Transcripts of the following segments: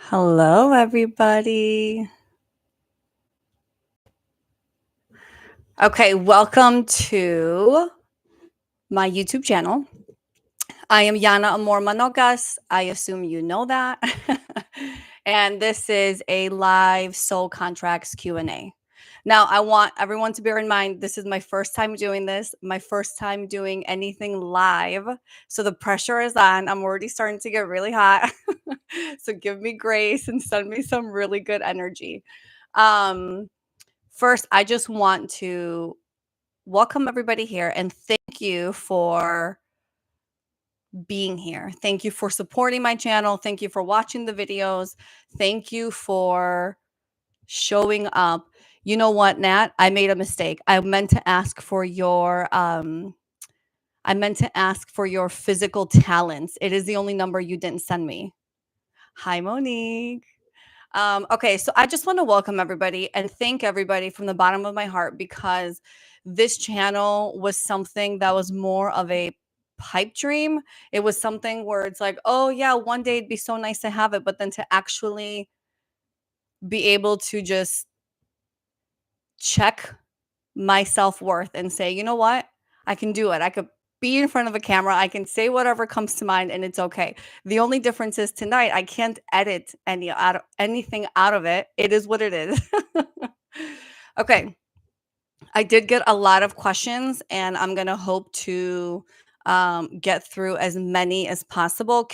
Hello, everybody. Okay, welcome to my YouTube channel. I am Yana Amor Manogas. I assume you know that. And this is a live soul contracts Q&A. Now, I want everyone to bear in mind this is my first time doing this, my first time doing anything live. So the pressure is on. I'm already starting to get really hot. So give me grace and send me some really good energy. Um First, I just want to welcome everybody here and thank you for being here. Thank you for supporting my channel. Thank you for watching the videos. Thank you for showing up. You know what, Nat? I made a mistake. I meant to ask for your physical talents. It is the only number you didn't send me. Hi, Monique. Okay, so I just want to welcome everybody and thank everybody from the bottom of my heart because this channel was something that was more of a pipe dream. It was something where it's like, oh, yeah, one day it'd be so nice to have it, but then to actually be able to just check my self worth and say, you know what? I can do it. I could be in front of a camera. I can say whatever comes to mind and it's okay. The only difference is tonight I can't edit anything out of it. It is what it is. Okay. I did get a lot of questions and I'm going to hope to get through as many as possible.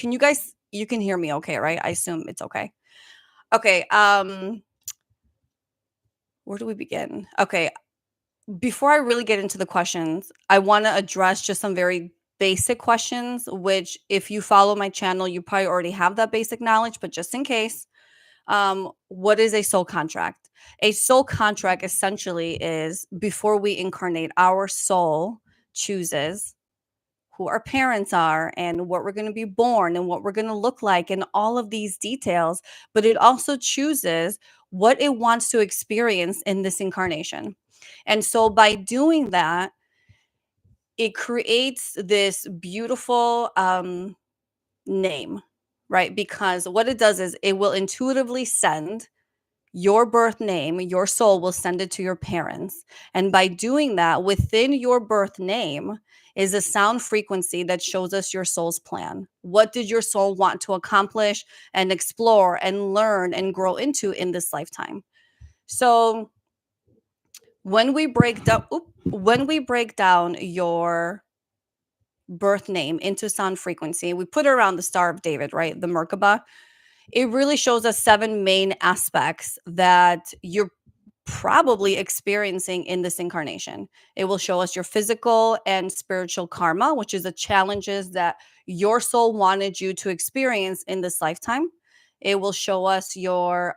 You can hear me okay, right? I assume it's okay. Okay. Where do we begin? Okay. Before I really get into the questions, I want to address just some very basic questions, which if you follow my channel, you probably already have that basic knowledge, but just in case, what is a soul contract? A soul contract essentially is before we incarnate, our soul chooses who our parents are and what we're going to be born and what we're going to look like and all of these details, but it also chooses what it wants to experience in this incarnation. And so by doing that, it creates this beautiful name, right? Because what it does is it will intuitively send your birth name, your soul will send it to your parents. And by doing that, within your birth name is a sound frequency that shows us your soul's plan. What did your soul want to accomplish and explore and learn and grow into in this lifetime? So when we break down your birth name into sound frequency, we put it around the Star of David, right? The Merkaba. It really shows us 7 main aspects that you're probably experiencing in this incarnation. It will show us your physical and spiritual karma, which is the challenges that your soul wanted you to experience in this lifetime. It will show us your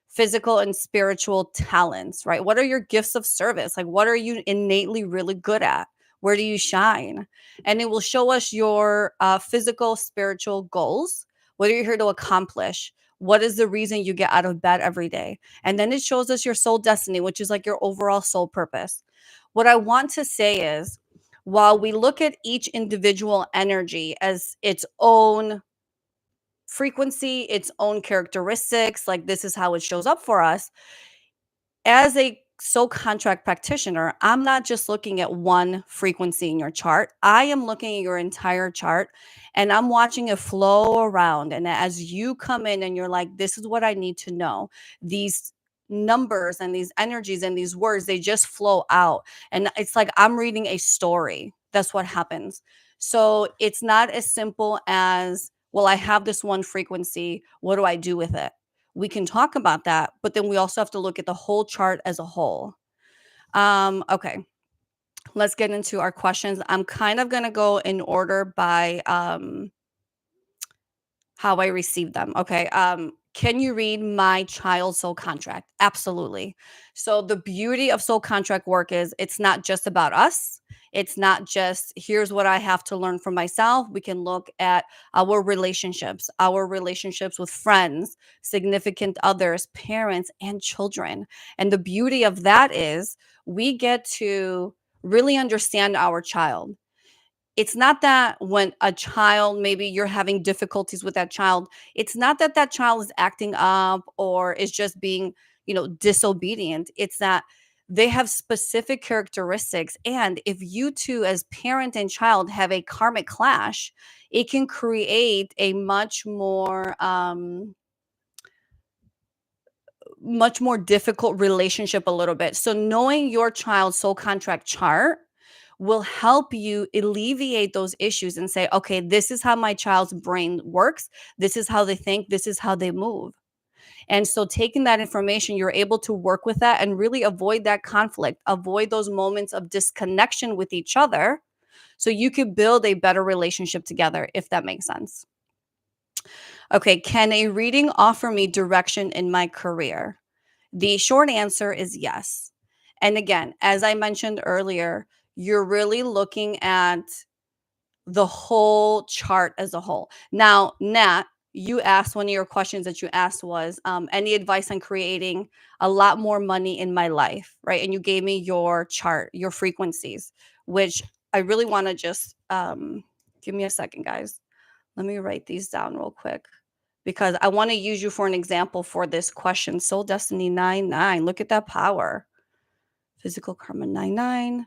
physical and spiritual talents, right? What are your gifts of service? Like, what are you innately really good at? Where do you shine? And it will show us your physical, spiritual goals. What are you here to accomplish? What is the reason you get out of bed every day? And then it shows us your soul destiny, which is like your overall soul purpose. What I want to say is, while we look at each individual energy as its own frequency, its own characteristics, like this is how it shows up for us, as a soul contract practitioner, I'm not just looking at one frequency in your chart. I am looking at your entire chart and I'm watching it flow around. And as you come in and you're like, this is what I need to know, these numbers and these energies and these words, they just flow out. And it's like I'm reading a story. That's what happens. So it's not as simple as, well, I have this one frequency. What do I do with it? We can talk about that, but then we also have to look at the whole chart as a whole. Okay, let's get into our questions. I'm kind of going to go in order by how I received them. Okay. Can you read my child soul contract? Absolutely. So the beauty of soul contract work is it's not just about us. It's not just here's what I have to learn from myself. We can look at our relationships with friends, significant others, parents, and children. And the beauty of that is we get to really understand our child. It's not that when a child, maybe you're having difficulties with that child, it's not that that child is acting up or is just being, disobedient. It's that they have specific characteristics. And if you two, as parent and child, have a karmic clash, it can create a much more difficult relationship a little bit. So knowing your child's soul contract chart will help you alleviate those issues and say, okay, this is how my child's brain works. This is how they think. This is how they move. And so taking that information, you're able to work with that and really avoid that conflict, avoid those moments of disconnection with each other so you could build a better relationship together, if that makes sense. Okay, can a reading offer me direction in my career? The short answer is yes. And again, as I mentioned earlier, you're really looking at the whole chart as a whole. Now, Nat, you asked one of your questions that you asked was any advice on creating a lot more money in my life, right? And you gave me your chart, your frequencies, which I really want to just give me a second, guys. Let me write these down real quick because I want to use you for an example for this question. Soul Destiny 9-9. Look at that power. Physical Karma 9-9.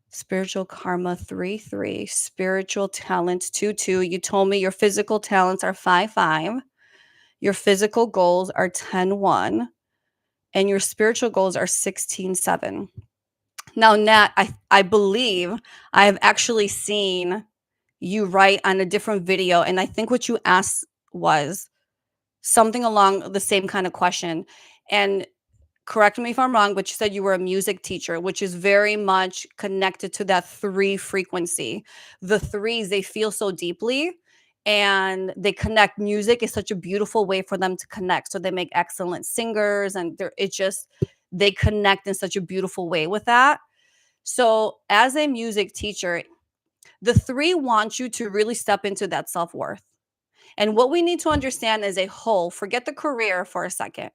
Spiritual Karma 3-3. Spiritual Talents 2-2. You told me your physical talents are 5-5. Your physical goals are 10-1. And your spiritual goals are 16-7. Now, Nat, I believe I have actually seen you write on a different video. And I think what you asked was something along the same kind of question. And correct me if I'm wrong, but you said you were a music teacher, which is very much connected to that three frequency. The threes, they feel so deeply and they connect. Music is such a beautiful way for them to connect. So they make excellent singers and they connect in such a beautiful way with that. So as a music teacher, the three want you to really step into that self-worth. And what we need to understand as a whole, forget the career for a second.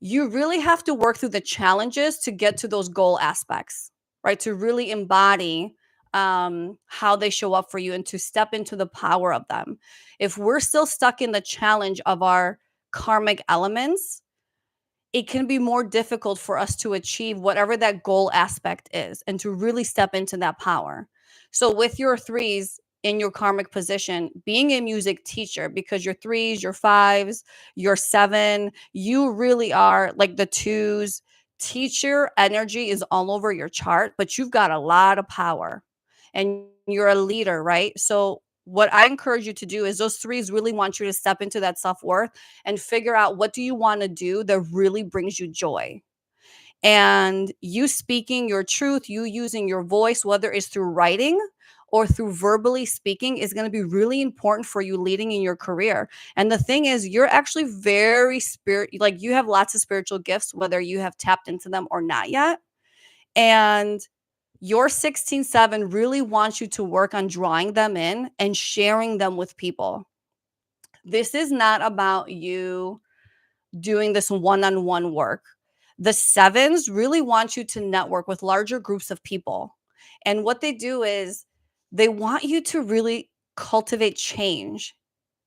You really have to work through the challenges to get to those goal aspects, right? To really embody how they show up for you and to step into the power of them. If we're still stuck in the challenge of our karmic elements, it can be more difficult for us to achieve whatever that goal aspect is and to really step into that power. So, with your threes in your karmic position, being a music teacher, because your threes, your fives, your seven, you really are like the twos. Teacher energy is all over your chart, but you've got a lot of power and you're a leader, right? So, what I encourage you to do is those threes really want you to step into that self worth and figure out what do you want to do that really brings you joy. And you speaking your truth, you using your voice, whether it's through writing or through verbally speaking, is going to be really important for you leading in your career. And the thing is, you're actually very like you have lots of spiritual gifts, whether you have tapped into them or not yet. And your 16-7 really wants you to work on drawing them in and sharing them with people. This is not about you doing this one-on-one work. The sevens really want you to network with larger groups of people. And what they do is they want you to really cultivate change.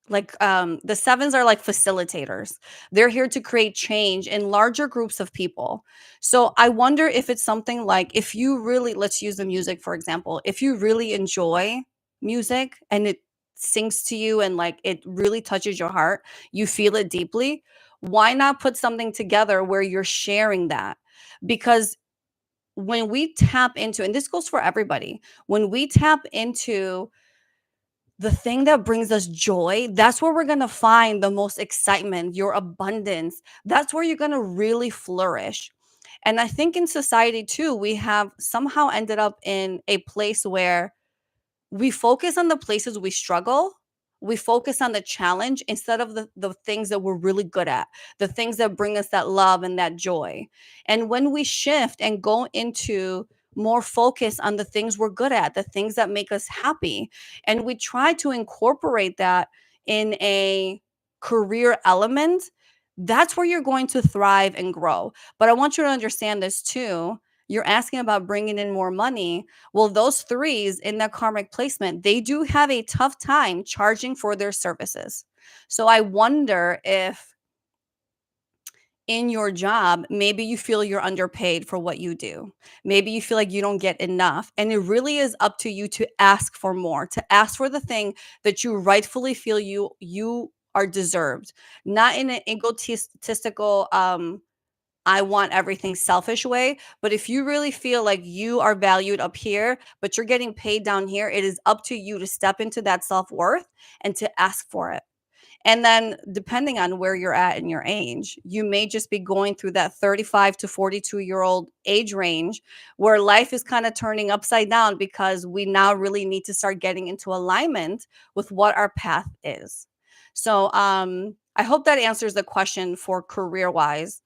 Like the sevens are like facilitators. They're here to create change in larger groups of people. So I wonder if it's something like if you really, let's use the music for example, if you really enjoy music and it sings to you and like it really touches your heart, you feel it deeply, why not put something together where you're sharing that? Because when we tap into, and this goes for everybody, when we tap into the thing that brings us joy, that's where we're going to find the most excitement, your abundance. That's where you're going to really flourish. And I think in society too, we have somehow ended up in a place where we focus on the places we struggle. We focus on the challenge instead of the things that we're really good at, the things that bring us that love and that joy. And when we shift and go into more focus on the things we're good at, the things that make us happy, and we try to incorporate that in a career element, that's where you're going to thrive and grow. But I want you to understand this too. You're asking about bringing in more money. Well, those threes in that karmic placement, they do have a tough time charging for their services. So I wonder if in your job, maybe you feel you're underpaid for what you do. Maybe you feel like you don't get enough. And it really is up to you to ask for more, to ask for the thing that you rightfully feel you are deserved, not in an egotistical I want everything selfish way. But if you really feel like you are valued up here, but you're getting paid down here, it is up to you to step into that self-worth and to ask for it. And then depending on where you're at in your age, you may just be going through that 35 to 42-year-old age range where life is kind of turning upside down because we now really need to start getting into alignment with what our path is. So I hope that answers the question for career wise.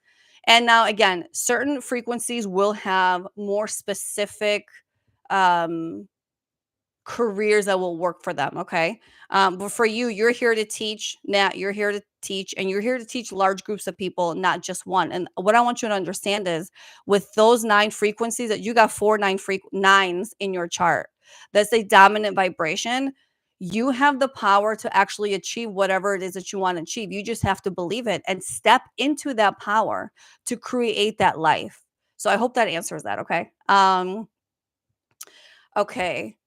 And now again, certain frequencies will have more specific um careers that will work for them, okay? But for you, you're here to teach, Nat, you're here to teach, and you're here to teach large groups of people, not just one. And what I want you to understand is with those 9 frequencies that you got 4 nines in your chart, that's a dominant vibration. You have the power to actually achieve whatever it is that you want to achieve. You just have to believe it and step into that power to create that life. So I hope that answers that, okay? Okay.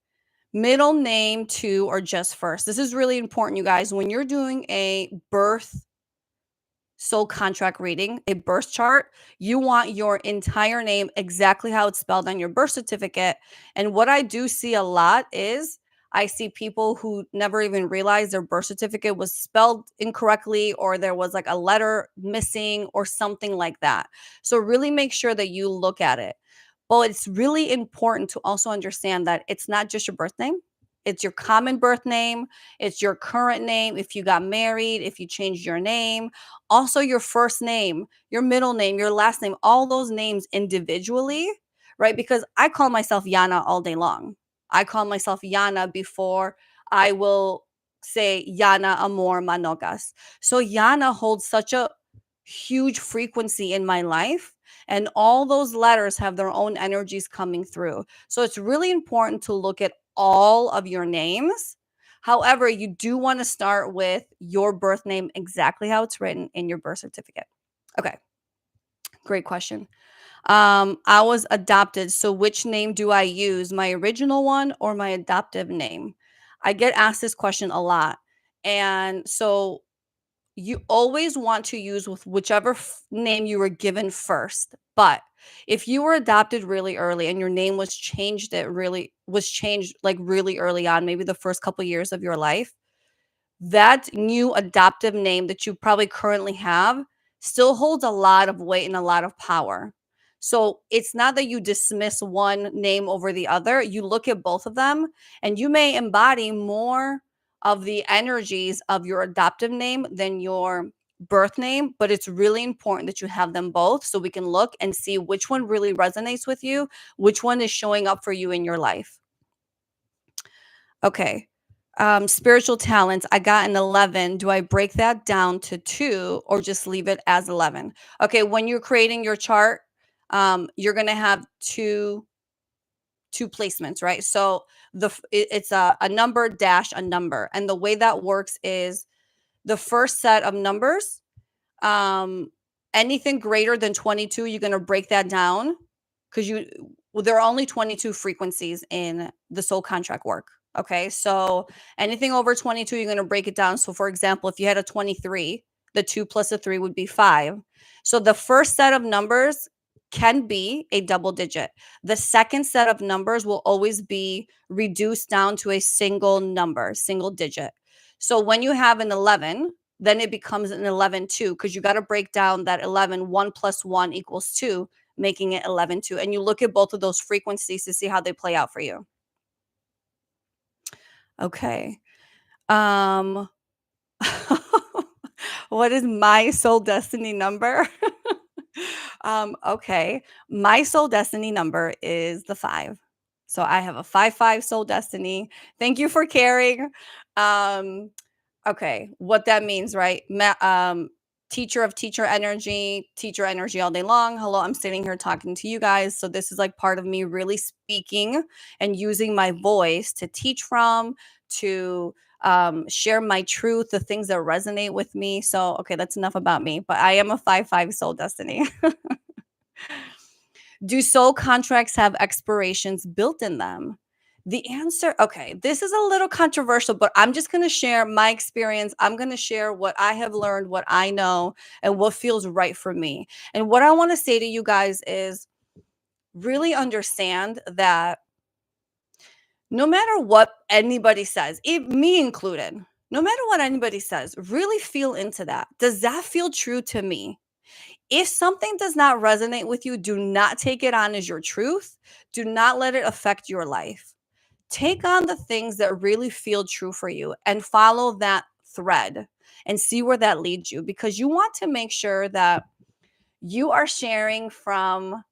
Middle name, to, or just first. This is really important, you guys. When you're doing a birth soul contract reading, a birth chart, you want your entire name exactly how it's spelled on your birth certificate. And what I do see a lot is I see people who never even realized their birth certificate was spelled incorrectly, or there was like a letter missing or something like that. So really make sure that you look at it. Well, it's really important to also understand that it's not just your birth name. It's your common birth name. It's your current name. If you got married, if you changed your name, also your first name, your middle name, your last name, all those names individually, right? Because I call myself Yana all day long. I call myself Yana before I will say Yana Amor Manogas. So Yana holds such a huge frequency in my life, and all those letters have their own energies coming through. So it's really important to look at all of your names. However, you do want to start with your birth name exactly how it's written in your birth certificate. Okay, great question. I was adopted, so which name do I use? My original one or my adoptive name? I get asked this question a lot. And so you always want to use with whichever name you were given first. But if you were adopted really early and your name was changed like really early on, maybe the first couple years of your life, that new adoptive name that you probably currently have still holds a lot of weight and a lot of power. So it's not that you dismiss one name over the other. You look at both of them and you may embody more of the energies of your adoptive name than your birth name, but it's really important that you have them both so we can look and see which one really resonates with you, which one is showing up for you in your life. Okay. Spiritual talents, I got an 11. Do I break that down to 2 or just leave it as 11? Okay, when you're creating your chart, you're going to have two placements, right? So it's a number dash a number. And the way that works is the first set of numbers, um anything greater than 22, you're going to break that down because there are only 22 frequencies in the soul contract work. Okay, so anything over 22, you're going to break it down. So for example, if you had a 23, the 2 plus a 3 would be 5. So the first set of numbers can be a double digit. The second set of numbers will always be reduced down to a single number, single digit. So when you have an 11, then it becomes an 11 2 because you got to break down that 11, 1 plus 1 equals 2, making it 11 2. And you look at both of those frequencies to see how they play out for you. Okay. Um, what is my soul destiny number? Okay. My soul destiny number is the 5. So I have a 5 soul destiny. Thank you for caring. Um, okay. What that means, right? teacher of teacher energy all day long. Hello, I'm sitting here talking to you guys. So this is like part of me really speaking and using my voice to teach from, to share my truth, the things that resonate with me. So, okay, that's enough about me, but I am a 5-5 soul destiny. Do soul contracts have expirations built in them? The answer, okay, this is a little controversial, but I'm just going to share my experience. I'm going to share what I have learned, what I know, and what feels right for me. And what I want to say to you guys is really understand that no matter what anybody says, me included, no matter what anybody says, really feel into that. Does that feel true to me? If something does not resonate with you, do not take it on as your truth. Do not let it affect your life. Take on the things that really feel true for you and follow that thread and see where that leads you, because you want to make sure that you are sharing from,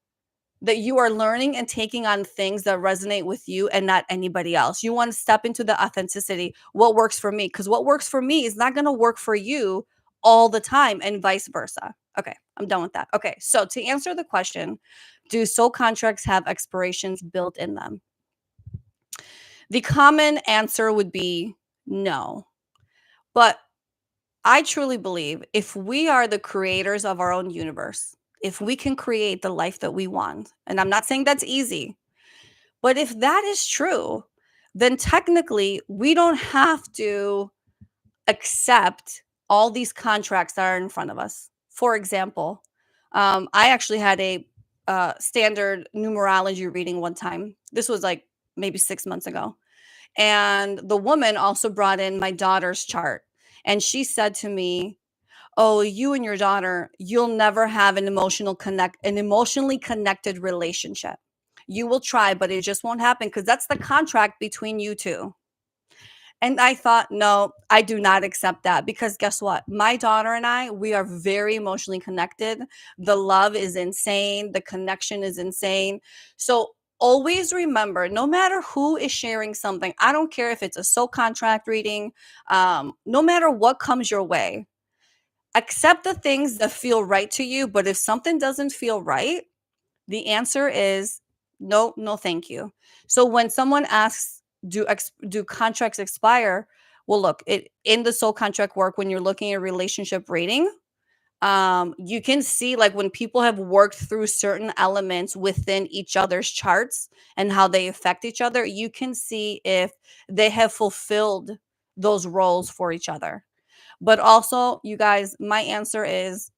that you are learning and taking on things that resonate with you and not anybody else. You want to step into the authenticity. What works for me? Because what works for me is not going to work for you all the time, and vice versa. Okay, I'm done with that. Okay, so to answer the question, do soul contracts have expirations built in them? The common answer would be no. But I truly believe if we are the creators of our own universe, if we can create the life that we want, and I'm not saying that's easy, but if that is true, then technically we don't have to accept all these contracts that are in front of us. For example, I actually had a standard numerology reading one time. This was like maybe 6 months ago. And the woman also brought in my daughter's chart. And she said to me, "Oh, you and your daughter, you'll never have an emotionally connected relationship. You will try, but it just won't happen because that's the contract between you two." And I thought, no, I do not accept that, because guess what? My daughter and I, we are very emotionally connected. The love is insane. The connection is insane. So always remember, no matter who is sharing something, I don't care if it's a soul contract reading, no matter what comes your way, accept the things that feel right to you. But if something doesn't feel right, the answer is no, no, thank you. So when someone asks, do contracts expire? Well, look, it in the soul contract work, when you're looking at relationship rating, you can see like when people have worked through certain elements within each other's charts and how they affect each other, you can see if they have fulfilled those roles for each other. But also, you guys, my answer is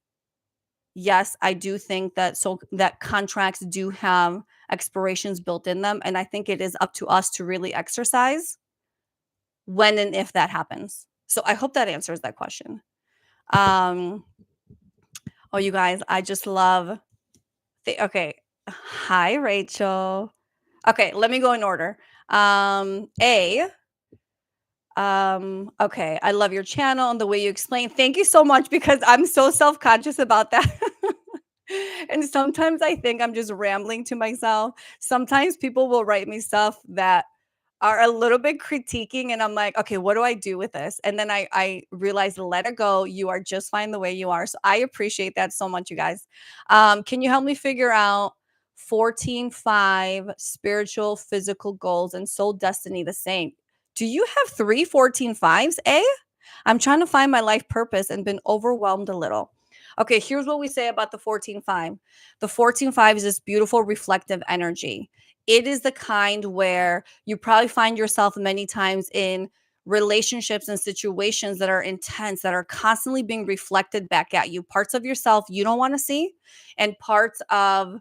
yes, I do think that that contracts do have expirations built in them, and I think it is up to us to really exercise when and if that happens. So I hope that answers that question. Um, oh, you guys, I just love okay. Hi, Rachel. Okay, let me go in order. A, okay, I love your channel and the way you explain. Thank you so much, because I'm so self-conscious about that. And sometimes I think I'm just rambling to myself. Sometimes people will write me stuff that are a little bit critiquing, and I'm like, okay, what do I do with this? And then I realize, let it go. You are just fine the way you are. So I appreciate that so much, you guys. Can you help me figure out 14-5 spiritual, physical goals and soul destiny the same? Do you have 3 14-5s? I'm trying to find my life purpose and been overwhelmed a little. Okay, here's what we say about the 14-5. The 14-5 is this beautiful reflective energy. It is the kind where you probably find yourself many times in relationships and situations that are intense, that are constantly being reflected back at you. Parts of yourself you don't want to see, and parts of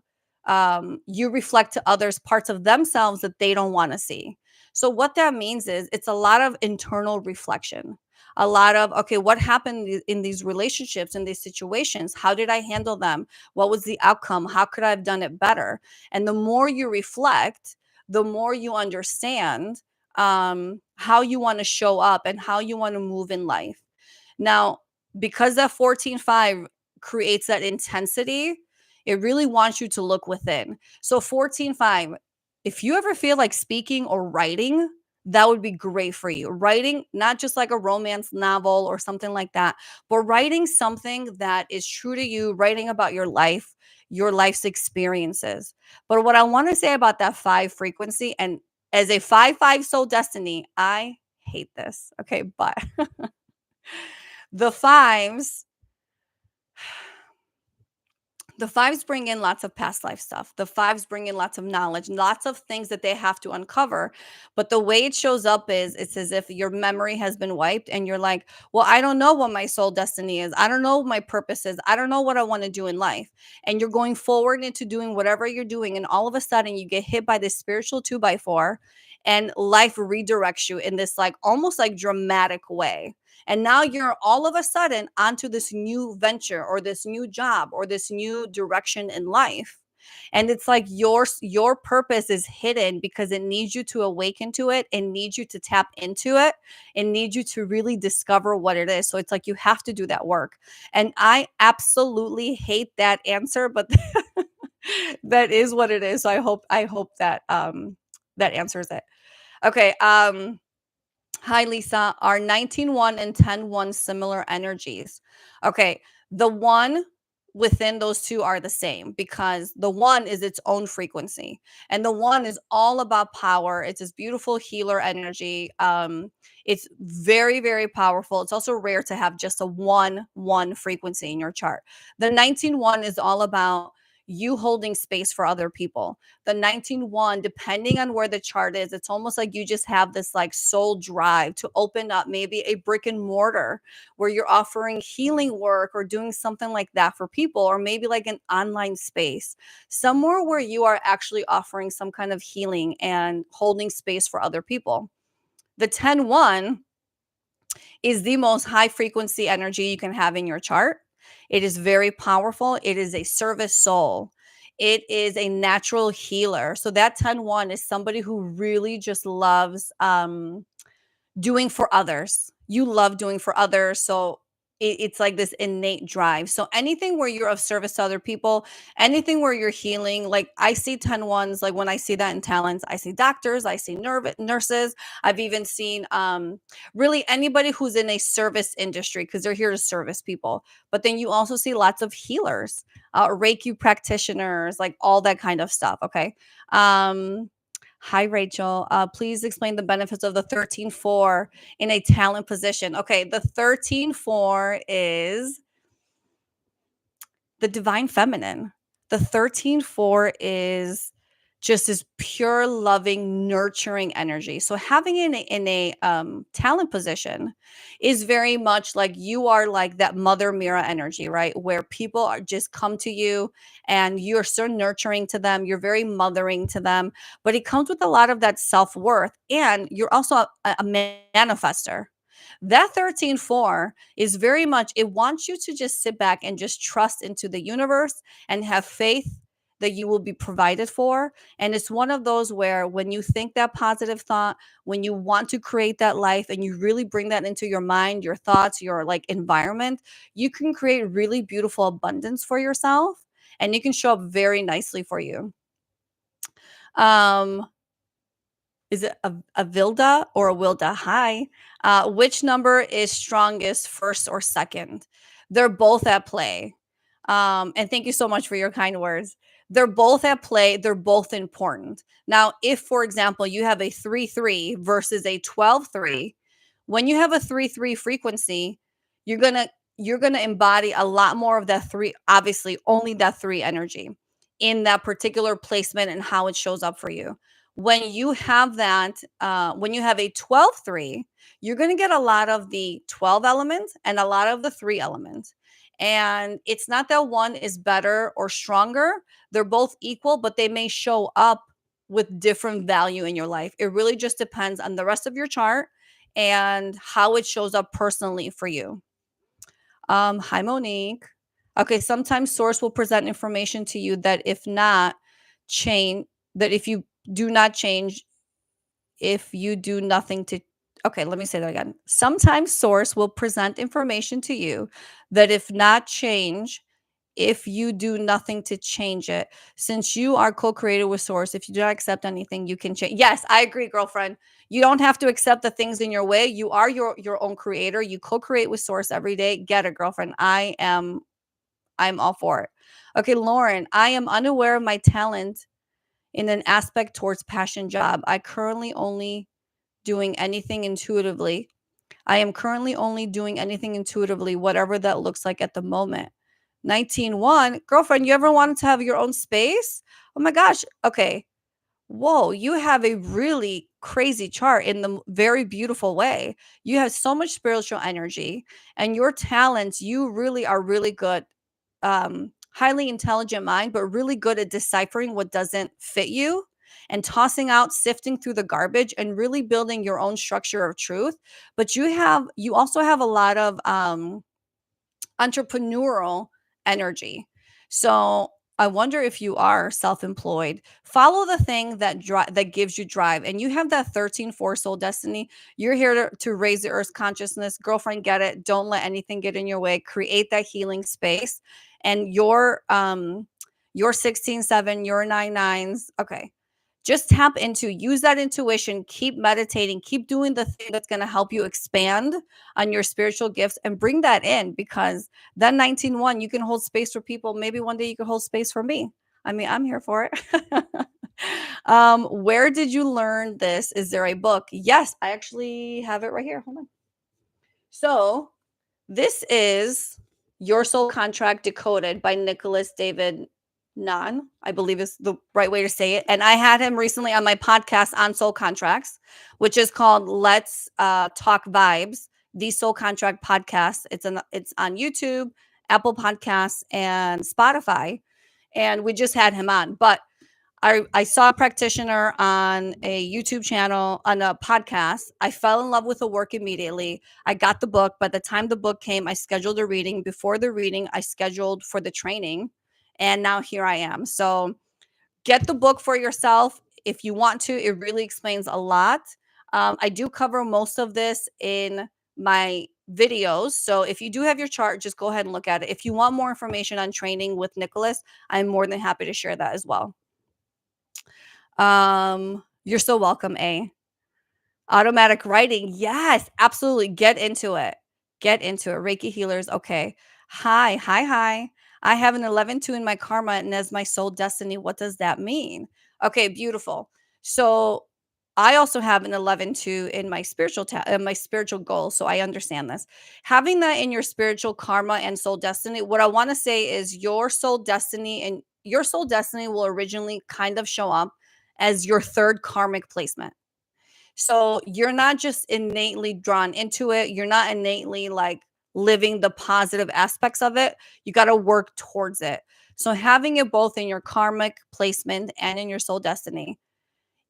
you reflect to others parts of themselves that they don't want to see. So, what that means is it's a lot of internal reflection, a lot of, okay, what happened in these relationships, in these situations? How did I handle them? What was the outcome? How could I have done it better? And the more you reflect, the more you understand how you want to show up and how you want to move in life. Now, because that 14-5 creates that intensity, it really wants you to look within. So 14-5, if you ever feel like speaking or writing, that would be great for you. Writing not just like a romance novel or something like that, but writing something that is true to you, writing about your life's experiences. But what I want to say about that 5 frequency, and as a 5-5 soul destiny, I hate this. Okay, but the fives the fives bring in lots of past life stuff. The fives bring in lots of knowledge, lots of things that they have to uncover. But the way it shows up is it's as if your memory has been wiped and you're like, well, I don't know what my soul destiny is. I don't know what my purpose is. I don't know what I want to do in life. And you're going forward into doing whatever you're doing. And all of a sudden you get hit by this spiritual 2x4 and life redirects you in this like almost like dramatic way. And now you're all of a sudden onto this new venture or this new job or this new direction in life. And it's like your purpose is hidden because it needs you to awaken to it. It needs you to tap into it. It needs you to really discover what it is. So it's like you have to do that work. And I absolutely hate that answer, but that is what it is. So I hope that that answers it. Okay. Hi, Lisa. Are 19-1 and 10-1 similar energies? Okay. The one within those two are the same because the one is its own frequency and the one is all about power. It's this beautiful healer energy. It's very, very powerful. It's also rare to have just a 1-1 frequency in your chart. The 19-1 is all about you holding space for other people. The 19-1, depending on where the chart is, it's almost like you just have this like soul drive to open up maybe a brick and mortar where you're offering healing work or doing something like that for people, or maybe like an online space, somewhere where you are actually offering some kind of healing and holding space for other people. The 10-1 is the most high frequency energy you can have in your chart. It is very powerful. It is a service soul. It is a natural healer. So that 10-1 is somebody who really just loves doing for others. You love doing for others. So it's like this innate drive. So anything where you're of service to other people, anything where you're healing, like I see 10-1s, like when I see that in talents, I see doctors, I see nurses. I've even seen really anybody who's in a service industry because they're here to service people. But then you also see lots of healers, Reiki practitioners, like all that kind of stuff. Okay. Um, Hi, Rachel. Please explain the benefits of the 13-4 in a talent position. Okay, the 13-4 is the divine feminine. The 13-4 is just this pure, loving, nurturing energy. So having in a talent position is very much like you are like that mother mirror energy, right? Where people are just come to you and you're so nurturing to them. You're very mothering to them, but it comes with a lot of that self worth, and you're also a manifester. That 13-4 is very much, it wants you to just sit back and just trust into the universe and have faith that you will be provided for. And it's one of those where when you think that positive thought, when you want to create that life and you really bring that into your mind, your thoughts, your like environment, you can create really beautiful abundance for yourself and it can show up very nicely for you. Um, is it a Vilda or a Wilda? Hi. Which number is strongest, first or second? They're both at play. And thank you so much for your kind words. They're both at play. They're both important. Now, if, for example, you have a 3-3 versus a 12-3, when you have a 3-3 frequency, you're gonna you're gonna embody a lot more of that three, obviously only that three energy in that particular placement and how it shows up for you. When you have that, when you have a 12-3, you're going to get a lot of the 12 elements and a lot of the 3 elements. And it's not that one is better or stronger. They're both equal, but they may show up with different value in your life. It really just depends on the rest of your chart and how it shows up personally for you. Hi, Monique. Okay, sometimes source will present information to you that if not change, that if you do not change, if you do nothing to, okay, let me say that again. Sometimes source will present information to you that if not change, if you do nothing to change it. Since you are co-created with source, if you do not accept anything, you can change. Yes, I agree, girlfriend. You don't have to accept the things in your way. You are your own creator. You co-create with source every day. Get it, girlfriend. I'm all for it. Okay, Lauren, I am unaware of my talent in an aspect towards passion job. I am currently only doing anything intuitively, whatever that looks like at the moment. 19.1, girlfriend, you ever wanted to have your own space? Oh my gosh. Okay. Whoa, you have a really crazy chart in the very beautiful way. You have so much spiritual energy and your talents, you really are really good, highly intelligent mind, but really good at deciphering what doesn't fit you and tossing out, sifting through the garbage and really building your own structure of truth. But you also have a lot of entrepreneurial energy. So I wonder if you are self-employed. Follow the thing that gives you drive. And you have that 13-4 soul destiny. You're here to raise the earth's consciousness. Girlfriend, get it. Don't let anything get in your way. Create that healing space. And your 16-7, your 9-9s. Okay. Just tap into, use that intuition, keep meditating, keep doing the thing that's going to help you expand on your spiritual gifts and bring that in, because that 19.1, you can hold space for people. Maybe one day you can hold space for me. I mean, I'm here for it. Where did you learn this? Is there a book? Yes, I actually have it right here. Hold on. So this is Your Soul Contract Decoded by Nicholas David Nan, I believe is the right way to say it. And I had him recently on my podcast on soul contracts, which is called Let's Talk Vibes, the Soul Contract Podcast. It's on YouTube, Apple Podcasts, and Spotify. And we just had him on. But I saw a practitioner on a YouTube channel, on a podcast. I fell in love with the work immediately. I got the book. By the time the book came, I scheduled a reading. Before the reading, I scheduled for the training. And now here I am. So get the book for yourself if you want to. It really explains a lot. I do cover most of this in my videos. So if you do have your chart, just go ahead and look at it. If you want more information on training with Nicholas, I'm more than happy to share that as well. You're so welcome, A. Automatic writing. Yes, absolutely. Get into it. Get into it. Reiki healers. Okay. Hi. I have an 11-2 in my karma and as my soul destiny. What does that mean? Okay, beautiful. So I also have an 11-2 in my my spiritual goal. So I understand this. Having that in your spiritual karma and soul destiny, what I want to say is your soul destiny will originally kind of show up as your third karmic placement. So you're not just innately drawn into it. You're not innately like living the positive aspects of it. You got to work towards it. So having it both in your karmic placement and in your soul destiny,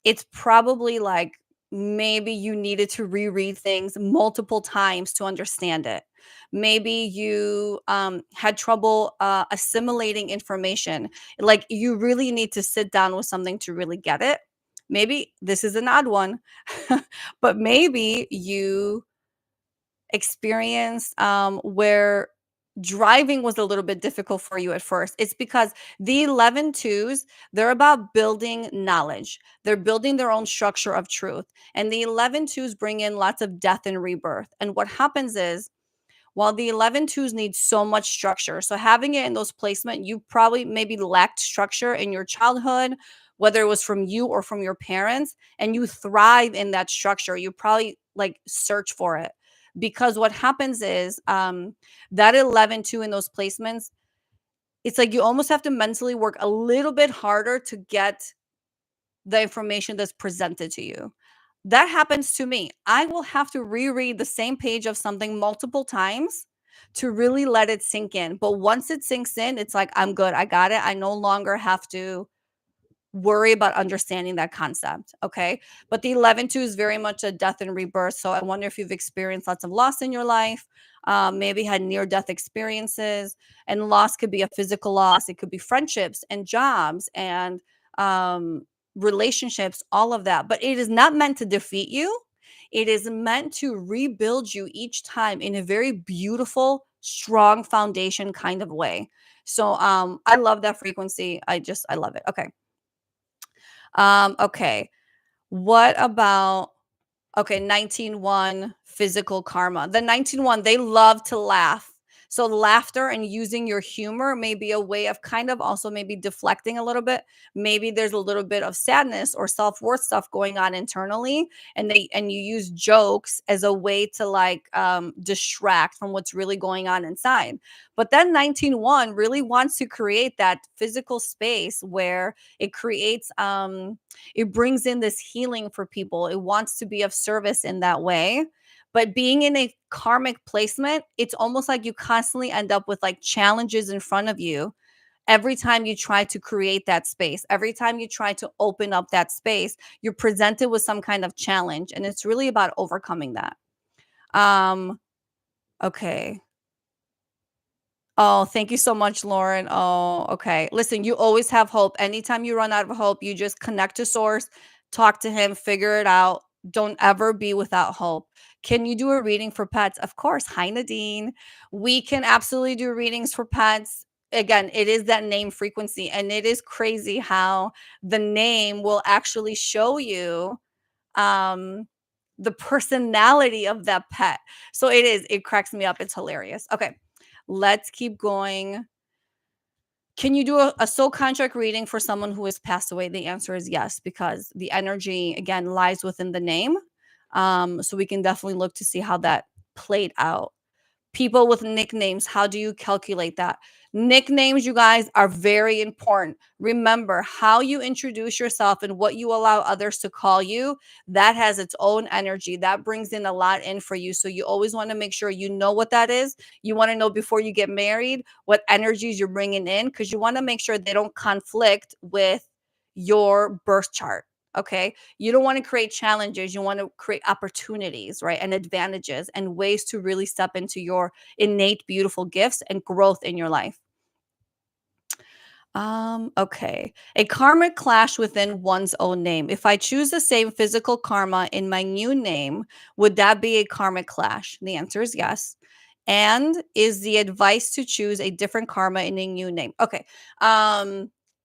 it's probably like maybe you needed to reread things multiple times to understand it. Maybe you had trouble assimilating information. Like you really need to sit down with something to really get it. Maybe this is an odd one, but maybe you experienced where driving was a little bit difficult for you at first. It's because the 11-2s, they're about building knowledge. They're building their own structure of truth. And the 11-2s bring in lots of death and rebirth. And what happens is, while the 11-2s need so much structure, so having it in those placement, you probably maybe lacked structure in your childhood, whether it was from you or from your parents, and you thrive in that structure. You probably like search for it, because what happens is that 11-2 in those placements, it's like you almost have to mentally work a little bit harder to get the information that's presented to you. That happens to me. I will have to reread the same page of something multiple times to really let it sink in. But once it sinks in, it's like, I'm good. I got it. I no longer have to worry about understanding that concept. Okay. But the 11-2 is very much a death and rebirth. So I wonder if you've experienced lots of loss in your life, maybe had near death experiences. And loss could be a physical loss, it could be friendships and jobs and relationships, all of that. But it is not meant to defeat you. It is meant to rebuild you each time in a very beautiful, strong foundation kind of way. So I love that frequency. I love it. Okay. Okay. What about okay, 19-1 physical karma. The 19-1, they love to laugh. So laughter and using your humor may be a way of kind of also maybe deflecting a little bit. Maybe there's a little bit of sadness or self-worth stuff going on internally, and you use jokes as a way to like distract from what's really going on inside. But then 19-1 really wants to create that physical space where it creates it brings in this healing for people. It wants to be of service in that way. But being in a karmic placement, it's almost like you constantly end up with like challenges in front of you every time you try to create that space. Every time you try to open up that space, you're presented with some kind of challenge. And it's really about overcoming that. Um, okay. Oh, thank you so much, Lauren. Oh, okay. Listen, you always have hope. Anytime you run out of hope, you just connect to source, talk to him, figure it out. Don't ever be without hope. Can you do a reading for pets? Of course. Hi, Nadine. We can absolutely do readings for pets. Again, it is that name frequency, and it is crazy how the name will actually show you um the personality of that pet. So it cracks me up. It's hilarious. Okay. Let's keep going. Can you do a soul contract reading for someone who has passed away? The answer is yes, because the energy again lies within the name. So we can definitely look to see how that played out. People with nicknames, how do you calculate that? Nicknames, you guys, are very important. Remember how you introduce yourself and what you allow others to call you, that has its own energy. That brings in a lot in for you. So you always want to make sure you know what that is. You want to know before you get married what energies you're bringing in, because you want to make sure they don't conflict with your birth chart. Okay. You don't want to create challenges. You want to create opportunities, right? And advantages and ways to really step into your innate, beautiful gifts and growth in your life. Okay. A karmic clash within one's own name. If I choose the same physical karma in my new name, would that be a karmic clash? The answer is yes. And is the advice to choose a different karma in a new name? Okay.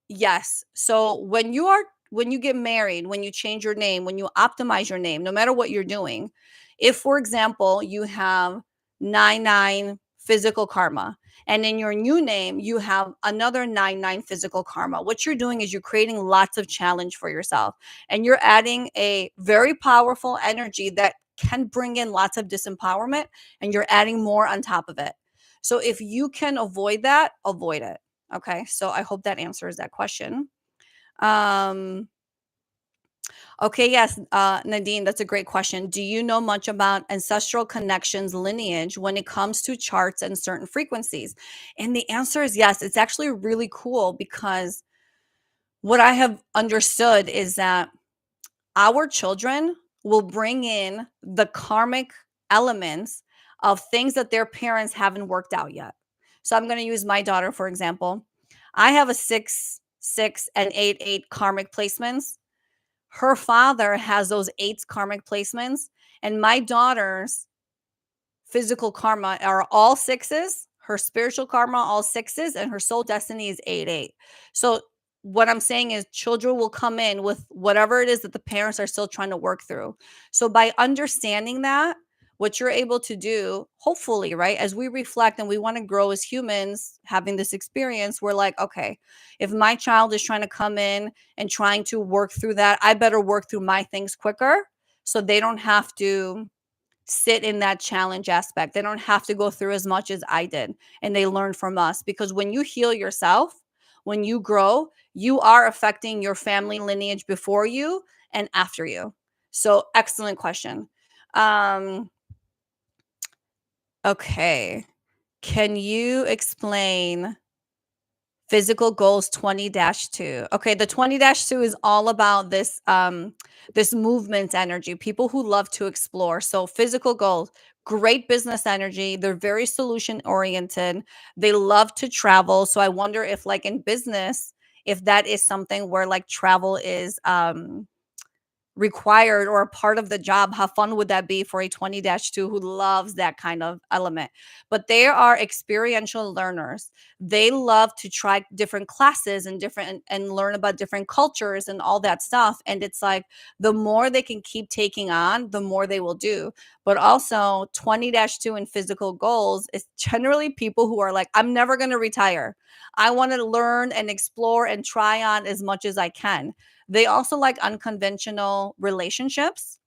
Yes. So when you get married, when you change your name, when you optimize your name, no matter what you're doing, if for example you have 9-9 physical karma, and in your new name, you have another 9-9 physical karma. What you're doing is you're creating lots of challenge for yourself. And you're adding a very powerful energy that can bring in lots of disempowerment. And you're adding more on top of it. So if you can avoid that, avoid it. Okay. So I hope that answers that question. Um, Okay, yes, Nadine, that's a great question. Do you know much about ancestral connections lineage when it comes to charts and certain frequencies? And the answer is yes. It's actually really cool because what I have understood is that our children will bring in the karmic elements of things that their parents haven't worked out yet. So I'm going to use my daughter, for example. I have a 6-6 and 8-8 karmic placements. Her father has those 8 karmic placements, and my daughter's physical karma are all 6s, her spiritual karma all 6s, and her soul destiny is 8-8. So what I'm saying is children will come in with whatever it is that the parents are still trying to work through. So by understanding that, what you're able to do, hopefully, right, as we reflect and we want to grow as humans, having this experience, we're like, okay, if my child is trying to come in and trying to work through that, I better work through my things quicker so they don't have to sit in that challenge aspect. They don't have to go through as much as I did, and they learn from us, because when you heal yourself, when you grow, you are affecting your family lineage before you and after you. So excellent question. Um okay. Can you explain physical goals 20-2? Okay, the 20-2 is all about this movement energy, people who love to explore. So physical goals, great business energy, they're very solution oriented, they love to travel. So I wonder if like in business, if that is something where like travel is required or a part of the job. How fun would that be for a 20-2 who loves that kind of element? But they are experiential learners. They love to try different classes and different and learn about different cultures and all that stuff. And it's like the more they can keep taking on, the more they will do. But also 20-2 in physical goals is generally people who are like, I'm never going to retire. I want to learn and explore and try on as much as I can. They also like unconventional relationships.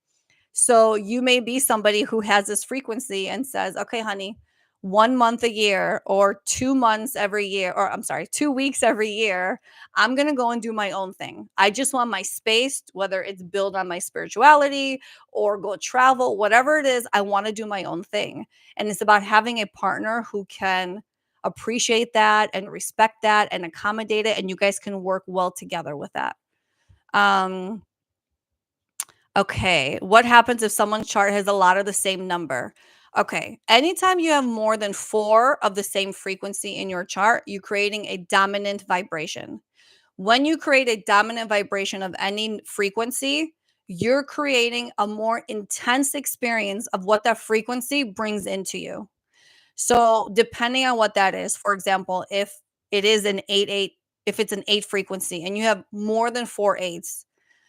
So you may be somebody who has this frequency and says, okay, honey, 1 month a year or 2 months every year, or I'm sorry, 2 weeks every year, I'm going to go and do my own thing. I just want my space, whether it's build on my spirituality or go travel, whatever it is, I want to do my own thing. And it's about having a partner who can appreciate that and respect that and accommodate it. And you guys can work well together with that. Um, okay. What happens if someone's chart has a lot of the same number? Okay. Anytime you have more than 4 of the same frequency in your chart, you're creating a dominant vibration. When you create a dominant vibration of any frequency, you're creating a more intense experience of what that frequency brings into you. So, depending on what that is, for example, if it is an 8 8, if it's an 8 frequency and you have more than 4 eights,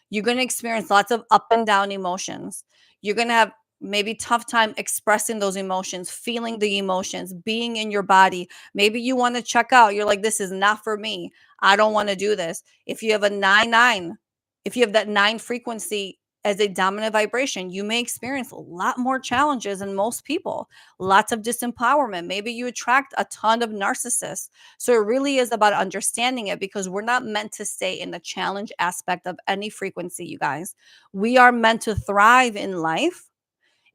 you're going to experience lots of up and down emotions. You're going to have maybe tough time expressing those emotions, feeling the emotions, being in your body. Maybe you want to check out. You're like, this is not for me. I don't want to do this. If you have a 9 9, if you have that 9 frequency as a dominant vibration, you may experience a lot more challenges than most people, lots of disempowerment. Maybe you attract a ton of narcissists. So it really is about understanding it because we're not meant to stay in the challenge aspect of any frequency, you guys. We are meant to thrive in life.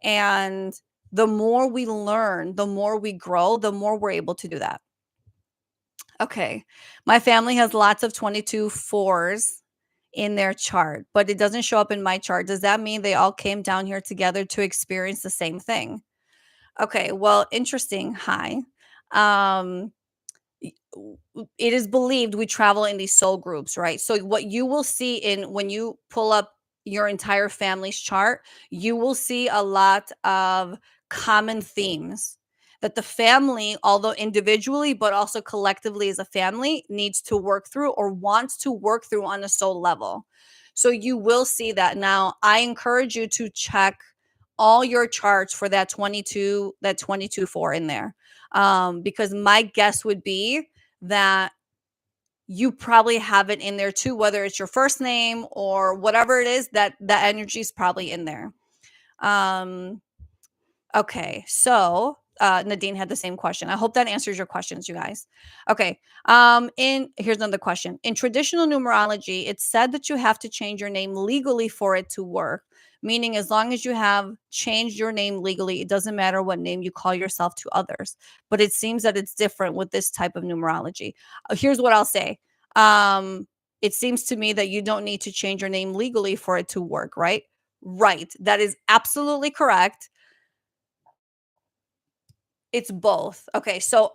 And the more we learn, the more we grow, the more we're able to do that. Okay. My family has lots of 22 fours in their chart, but it doesn't show up in my chart. Does that mean they all came down here together to experience the same thing? Okay, well, interesting. Hi. Um, it is believed we travel in these soul groups, right? So what you will see in when you pull up your entire family's chart, you will see a lot of common themes that the family, although individually but also collectively as a family, needs to work through or wants to work through on a soul level. So you will see that. Now, I encourage you to check all your charts for that 22 4 in there. Because my guess would be that you probably have it in there too, whether it's your first name or whatever it is, that energy is probably in there. Um, okay, so Nadine had the same question. I hope that answers your questions, you guys. Okay, in here's another question. In traditional numerology, it's said that you have to change your name legally for it to work. Meaning, as long as you have changed your name legally, it doesn't matter what name you call yourself to others. But it seems that it's different with this type of numerology. Here's what I'll say. It seems to me that you don't need to change your name legally for it to work, right? Right. That is absolutely correct. It's both. Okay, so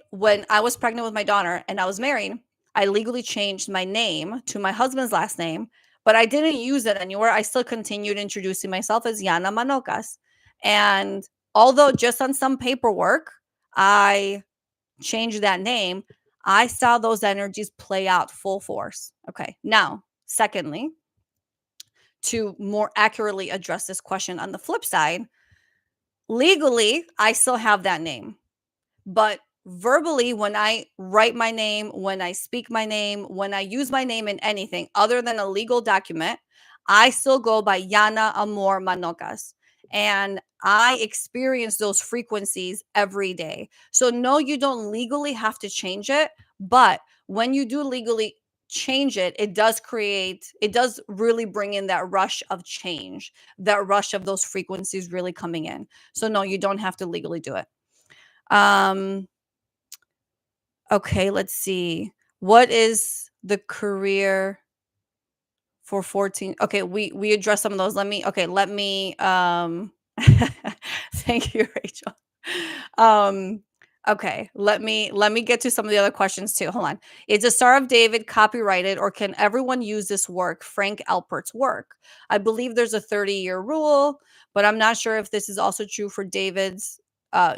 when I was pregnant with my daughter and I was married, I legally changed my name to my husband's last name, but I didn't use it anywhere. I still continued introducing myself as Yana Manocas. And although just on some paperwork, I changed that name, I saw those energies play out full force. Okay, now, secondly, to more accurately address this question on the flip side, legally, I still have that name. But verbally, when I write my name, when I speak my name, when I use my name in anything other than a legal document, I still go by Yana Amor Manocas. And I experience those frequencies every day. So, no, you don't legally have to change it. But when you do legally change it, it does really bring in that rush of change, that rush of those frequencies really coming in. So, no, you don't have to legally do it. Um, okay, let's see. What is the career for 14? Okay, we addressed some of those. Let me thank you, Rachel. Um Okay, let me get to some of the other questions too. Hold on. Is the Star of David copyrighted or can everyone use this work? Frank Alpert's work. I believe there's a 30-year rule, but I'm not sure if this is also true for David's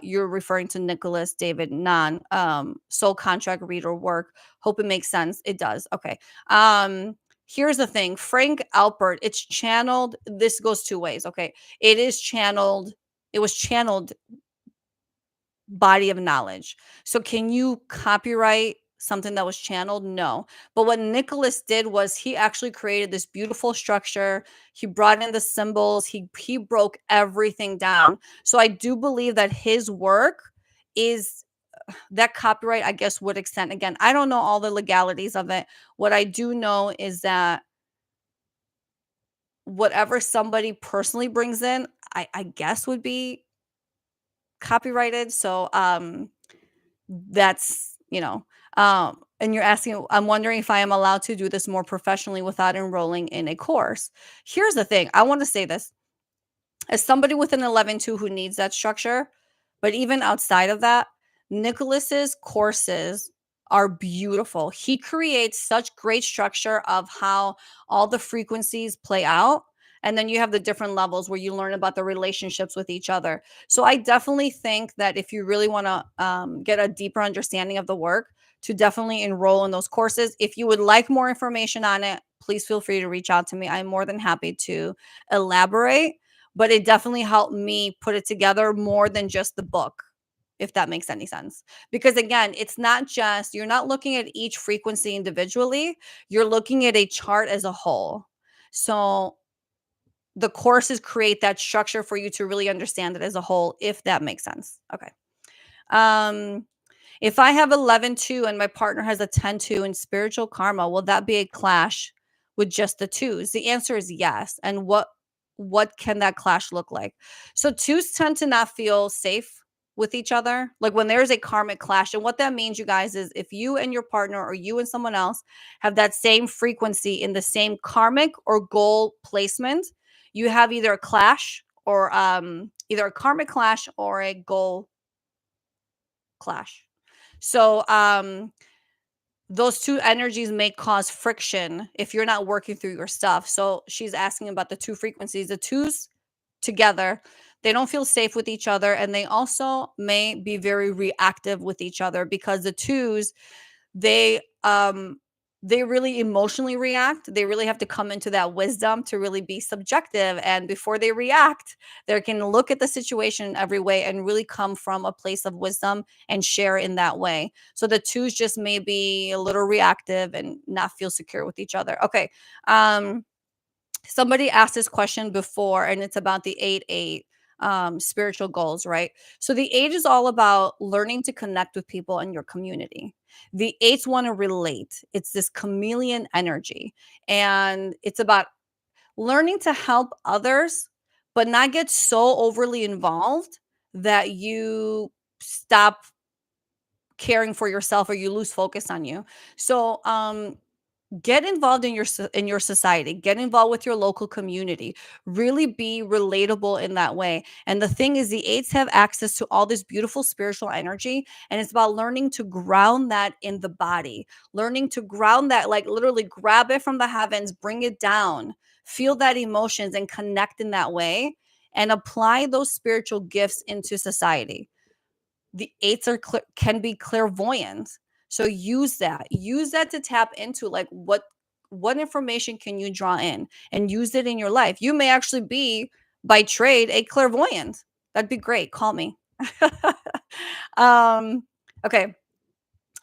you're referring to Nicholas David non soul contract reader work. Hope it makes sense. It does. Okay. Here's the thing. Frank Alpert, it's channeled. This goes two ways. Okay. It is channeled. It was channeled body of knowledge. So can you copyright something that was channeled? No. But what Nicholas did was he actually created this beautiful structure. He brought in the symbols. He broke everything down. So I do believe that his work is that copyright, I guess, would extend. Again, I don't know all the legalities of it. What I do know is that whatever somebody personally brings in, I guess would be copyrighted. So that's, and you're asking, I'm wondering if I am allowed to do this more professionally without enrolling in a course. Here's the thing. I want to say this as somebody with an 11-2 who needs that structure, but even outside of that, Nicholas's courses are beautiful. He creates such great structure of how all the frequencies play out. And then you have the different levels where you learn about the relationships with each other. So I definitely think that if you really want to get a deeper understanding of the work, to definitely enroll in those courses. If you would like more information on it, please feel free to reach out to me. I'm more than happy to elaborate, but it definitely helped me put it together more than just the book, if that makes any sense. Because again, it's not just, you're not looking at each frequency individually, you're looking at a chart as a whole. So the courses create that structure for you to really understand it as a whole, if that makes sense. Okay. Um, if I have 11-2 and my partner has a 10-2 in spiritual karma, will that be a clash with just the twos? The answer is yes. And what can that clash look like? So twos tend to not feel safe with each other. Like when there's a karmic clash, and what that means, you guys, is if you and your partner or you and someone else have that same frequency in the same karmic or goal placement, you have either a clash or either a karmic clash or a goal clash. So those two energies may cause friction if you're not working through your stuff. So she's asking about the two frequencies. The twos together, they don't feel safe with each other, and they also may be very reactive with each other because the twos, they they really emotionally react. They really have to come into that wisdom to really be subjective, and before they react, they can look at the situation in every way and really come from a place of wisdom and share in that way. So the twos just may be a little reactive and not feel secure with each other. Okay. Somebody asked this question before, and it's about the 8-8 spiritual goals, right? So the 8 is all about learning to connect with people in your community. The 8s want to relate. It's this chameleon energy, and it's about learning to help others, but not get so overly involved that you stop caring for yourself or you lose focus on you. So get involved in in your society, get involved with your local community, really be relatable in that way. And the thing is, the eights have access to all this beautiful spiritual energy, and it's about learning to ground that in the body, learning to ground that, like literally grab it from the heavens, bring it down, feel that emotions and connect in that way, and apply those spiritual gifts into society. The eights are can be clairvoyant, so use that to tap into, like, what information can you draw in and use it in your life. You may actually be by trade a clairvoyant. That'd be great. Call me. um okay.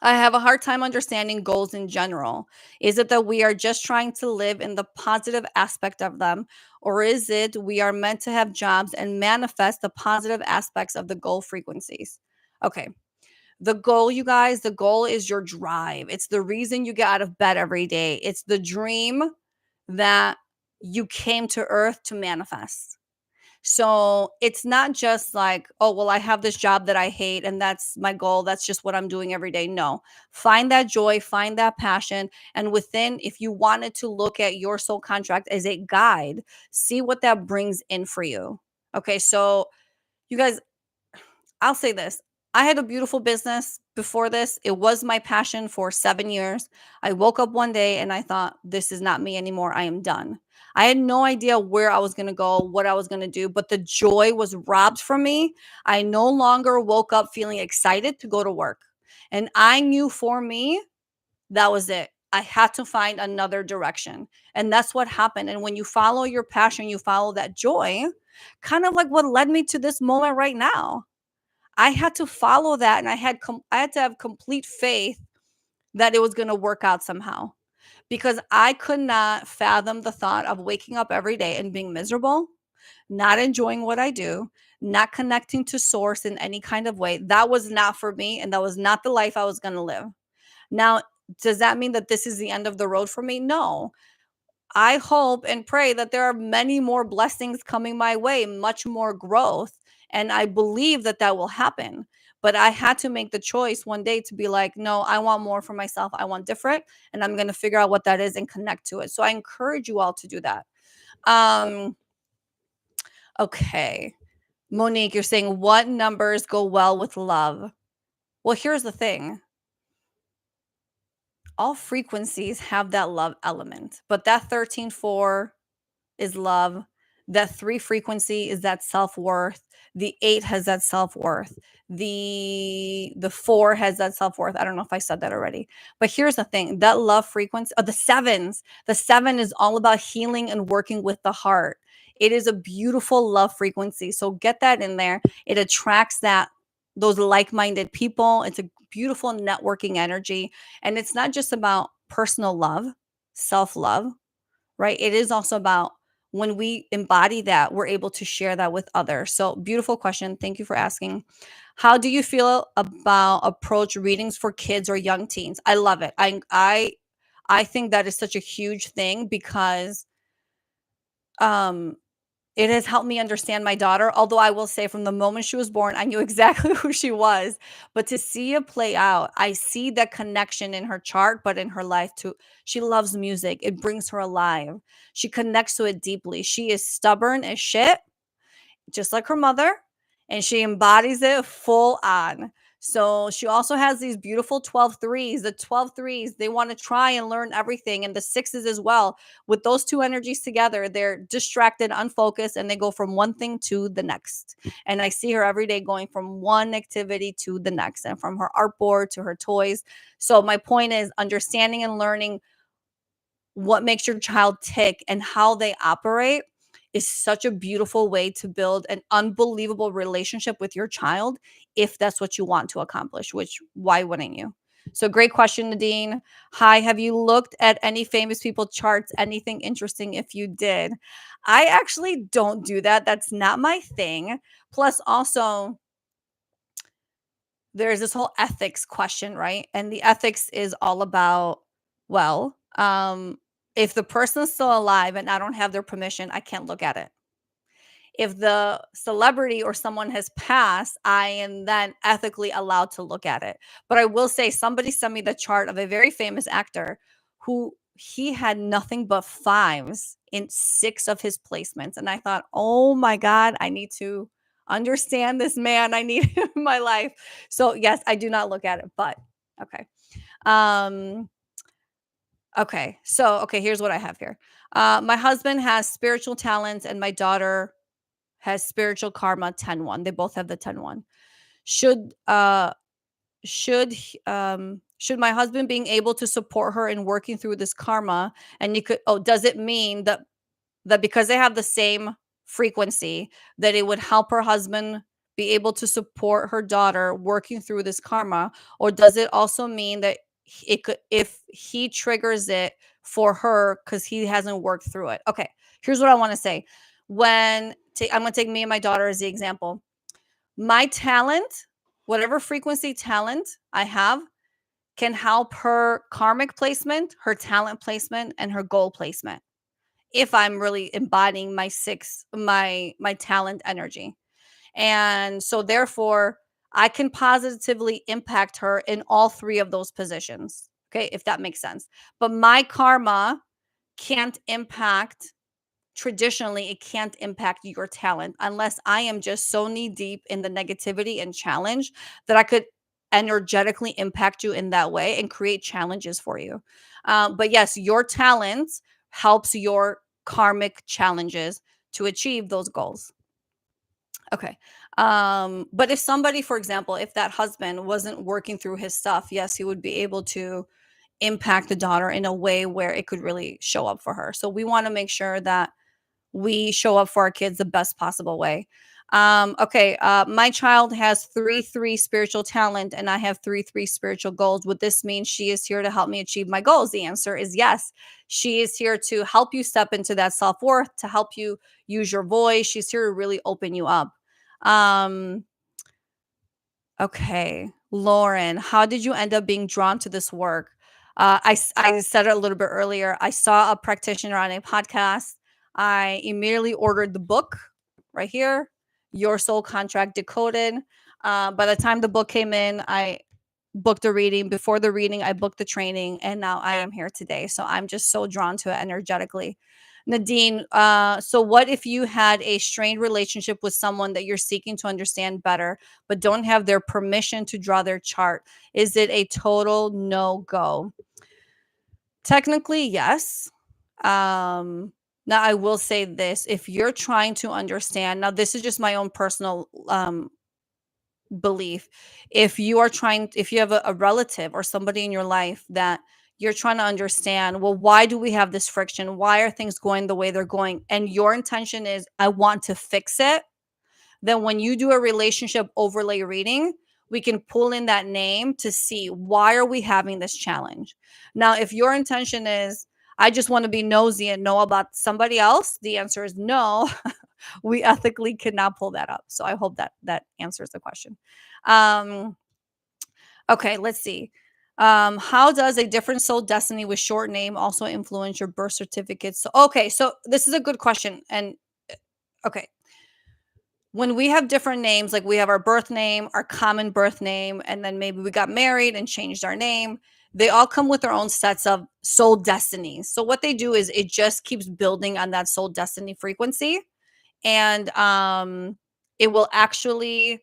I have a hard time understanding goals in general. Is it that we are just trying to live in the positive aspect of them, or is it we are meant to have jobs and manifest the positive aspects of the goal frequencies? Okay. The goal, you guys, the goal is your drive. It's the reason you get out of bed every day. It's the dream that you came to earth to manifest. So it's not just like, oh, well, I have this job that I hate and that's my goal. That's just what I'm doing every day. No, find that joy, find that passion. And within, if you wanted to look at your soul contract as a guide, see what that brings in for you. Okay. So, you guys, I'll say this. I had a beautiful business before this. It was my passion for 7 years. I woke up one day and I thought, "This is not me anymore. I am done." I had no idea where I was gonna go, what I was gonna do, but the joy was robbed from me. I no longer woke up feeling excited to go to work. And I knew for me, that was it. I had to find another direction. And that's what happened. And when you follow your passion, you follow that joy, kind of like what led me to this moment right now. I had to follow that, and I had to have complete faith that it was gonna work out somehow, because I could not fathom the thought of waking up every day and being miserable, not enjoying what I do, not connecting to source in any kind of way. That was not for me, and that was not the life I was gonna live. Now, does that mean that this is the end of the road for me? No. I hope and pray that there are many more blessings coming my way, much more growth, and I believe that that will happen. But I had to make the choice one day to be like, no, I want more for myself. I want different, and I'm going to figure out what that is and connect to it. So I encourage you all to do that. Um, okay. Monique, you're saying what numbers go well with love? Well, here's the thing. All frequencies have that love element, but that 13-4 is love. That 3 frequency is that self-worth. The 8 has that self-worth. The 4 has that self-worth. I don't know if I said that already. But here's the thing, that love frequency, the 7s, the 7 is all about healing and working with the heart. It is a beautiful love frequency. So get that in there. It attracts those like-minded people. It's a beautiful networking energy, and it's not just about personal love, self-love, right? It is also about when we embody that, we're able to share that with others. So, beautiful question. Thank you for asking. How do you feel about approach readings for kids or young teens? I love it. I think that is such a huge thing because um it has helped me understand my daughter, although I will say from the moment she was born, I knew exactly who she was. But to see it play out, I see that connection in her chart, but in her life too. She loves music. It brings her alive. She connects to it deeply. She is stubborn as shit, just like her mother, and she embodies it full on. So she also has these beautiful 12 threes. The 12 threes, they want to try and learn everything, and the sixes as well. With those two energies together, they're distracted, unfocused, and they go from one thing to the next. And I see her every day going from one activity to the next, and from her art board to her toys. So my point is understanding and learning what makes your child tick and how they operate is such a beautiful way to build an unbelievable relationship with your child if that's what you want to accomplish, which why wouldn't you? So great question, Nadine. Hi, have you looked at any famous people charts? Anything interesting if you did? I actually don't do that. That's not my thing. Plus, also, there's this whole ethics question, right? And the ethics is all about, well, if the person's still alive and I don't have their permission, I can't look at it. If the celebrity or someone has passed, I am then ethically allowed to look at it. But I will say, somebody sent me the chart of a very famous actor who he had nothing but fives in 6 of his placements. And I thought, oh my God, I need to understand this man. I need him in my life. So, yes, I do not look at it, but okay. Um, okay. So, okay, here's what I have here. My husband has spiritual talents, and my daughter has spiritual karma 10-1. They both have the 10-1. Should should my husband being able to support her in working through this karma, and you could, oh, does it mean that because they have the same frequency, that it would help her husband be able to support her daughter working through this karma, or does it also mean that it could, if he triggers it for her because he hasn't worked through it? Okay, here's what I want to say. I'm going to take me and my daughter as the example. My talent, whatever frequency talent I have, can help her karmic placement, her talent placement, and her goal placement if I'm really embodying my talent energy. And so therefore, I can positively impact her in all 3 of those positions. Okay, if that makes sense. But my karma can't impact traditionally it can't impact your talent unless I am just so knee deep in the negativity and challenge that I could energetically impact you in that way and create challenges for you. But yes, your talent helps your karmic challenges to achieve those goals. Okay. But if somebody, for example, if that husband wasn't working through his stuff, yes, he would be able to impact the daughter in a way where it could really show up for her. So we want to make sure that we show up for our kids the best possible way. Okay, my child has 3 spiritual talent, and I have 3 spiritual goals. Would this mean she is here to help me achieve my goals? The answer is yes. She is here to help you step into that self worth, to help you use your voice. She's here to really open you up. Um, okay, Lauren, how did you end up being drawn to this work? I said it a little bit earlier. I saw a practitioner on a podcast. I immediately ordered the book right here, Your Soul Contract Decoded. By the time the book came in, I booked a reading. Before the reading, I booked the training, and now I am here today. So I'm just so drawn to it energetically. Nadine, so what if you had a strained relationship with someone that you're seeking to understand better, but don't have their permission to draw their chart? Is it a total no go? Technically, yes. Now I will say this, if you're trying to understand, now this is just my own personal belief. If you have a relative or somebody in your life that you're trying to understand, well, why do we have this friction? Why are things going the way they're going? And your intention is, I want to fix it. Then when you do a relationship overlay reading, we can pull in that name to see why are we having this challenge. Now, if your intention is, I just want to be nosy and know about somebody else, the answer is no. We ethically cannot pull that up. So I hope that that answers the question. Um, okay, let's see. How does a different soul destiny with short name also influence your birth certificate? So, okay, so this is a good question. And okay, when we have different names, like we have our birth name, our common birth name, and then maybe we got married and changed our name, they all come with their own sets of soul destinies. So what they do is it just keeps building on that soul destiny frequency, and it will actually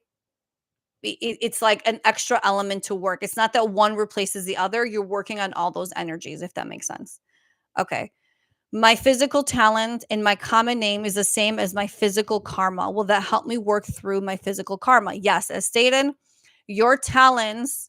it's like an extra element to work. It's not that one replaces the other. You're working on all those energies, if that makes sense. Okay. My physical talent and my common name is the same as my physical karma. Will that help me work through my physical karma? Yes, as stated, your talents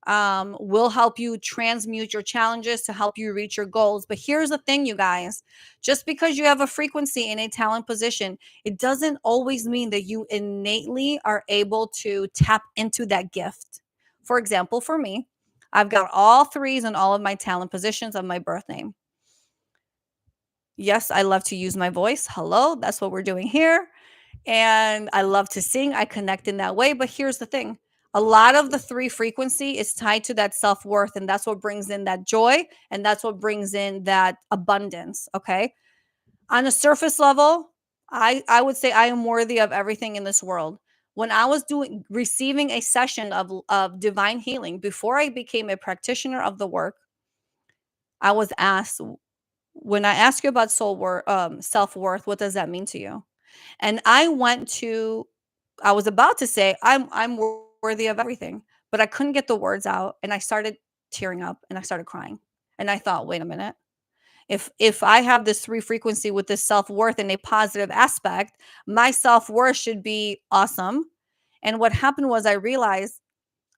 will help you transmute your challenges to help you reach your goals. But here's the thing, you guys, just because you have a frequency in a talent position, it doesn't always mean that you innately are able to tap into that gift. For example, for me, I've got all threes in all of my talent positions of my birth name. Yes, I love to use my voice. Hello, that's what we're doing here. And I love to sing. I connect in that way. But here's the thing, a lot of the three frequency is tied to that self worth. And that's what brings in that joy. And that's what brings in that abundance. Okay. On a surface level, I would say I am worthy of everything in this world. When I was doing receiving a session of divine healing before I became a practitioner of the work, I was asked, when I ask you about soul worth, self worth, what does that mean to you? And I was about to say, I'm worthy of everything, but I couldn't get the words out, and I started tearing up and I started crying. And I thought, wait a minute. If I have this three frequency with this self-worth in a positive aspect, my self-worth should be awesome. And what happened was I realized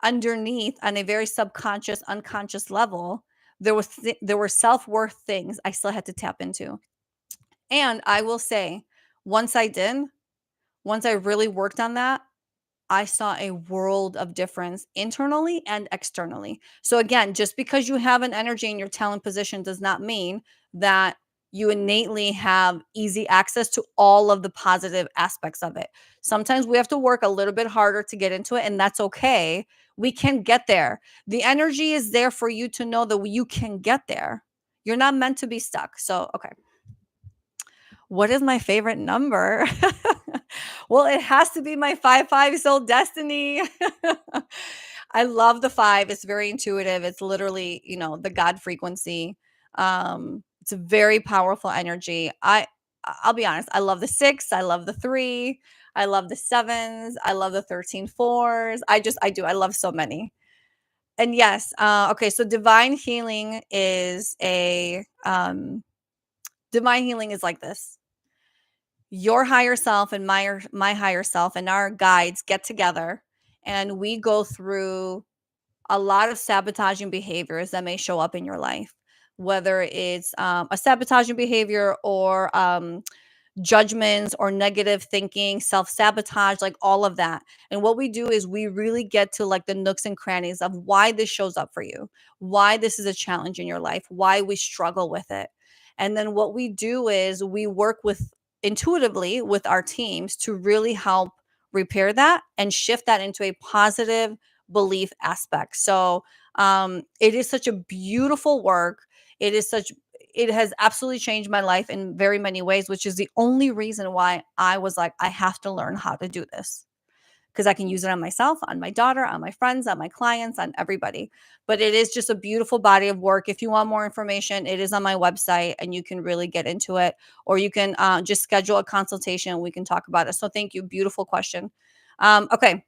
underneath on a very subconscious, unconscious level, there were self-worth things I still had to tap into. And I will say, once I did, once I really worked on that, I saw a world of difference internally and externally. So again, just because you have an energy in your talent position does not mean that you innately have easy access to all of the positive aspects of it. Sometimes we have to work a little bit harder to get into it, and that's okay. We can get there. The energy is there for you to know that you can get there. You're not meant to be stuck. So, okay. What is my favorite number? Well, it has to be my 5 soul destiny. I love the 5. It's very intuitive. It's literally, the God frequency. It's a very powerful energy. I'll be honest, I love the 6, I love the 3, I love the 7s, I love the 13 fours. I do. I love so many. And yes, okay, so divine healing is like this. Your higher self and my higher self and our guides get together and we go through a lot of sabotaging behaviors that may show up in your life, whether it's a sabotaging behavior or judgments or negative thinking, self-sabotage, like all of that. And what we do is we really get to like the nooks and crannies of why this shows up for you, why this is a challenge in your life, why we struggle with it. And then what we do is we work with intuitively with our teams to really help repair that and shift that into a positive belief aspect. So it is such a beautiful work. It has absolutely changed my life in very many ways, which is the only reason why I was like, I have to learn how to do this because I can use it on myself, on my daughter, on my friends, on my clients, on everybody. But it is just a beautiful body of work. If you want more information, it is on my website and you can really get into it, or you can just schedule a consultation. And we can talk about it. So thank you. Beautiful question. Okay.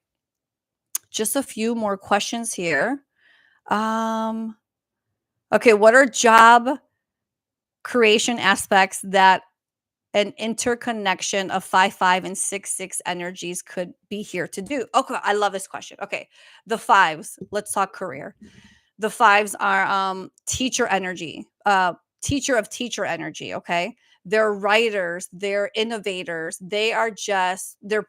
Just a few more questions here. Um, okay. What are job creation aspects that an interconnection of 5 5 and 6 6 energies could be here to do? Okay, I love this question. Okay, the fives, let's talk career. The fives are teacher energy, teacher of teacher energy. Okay, they're writers, they're innovators, they're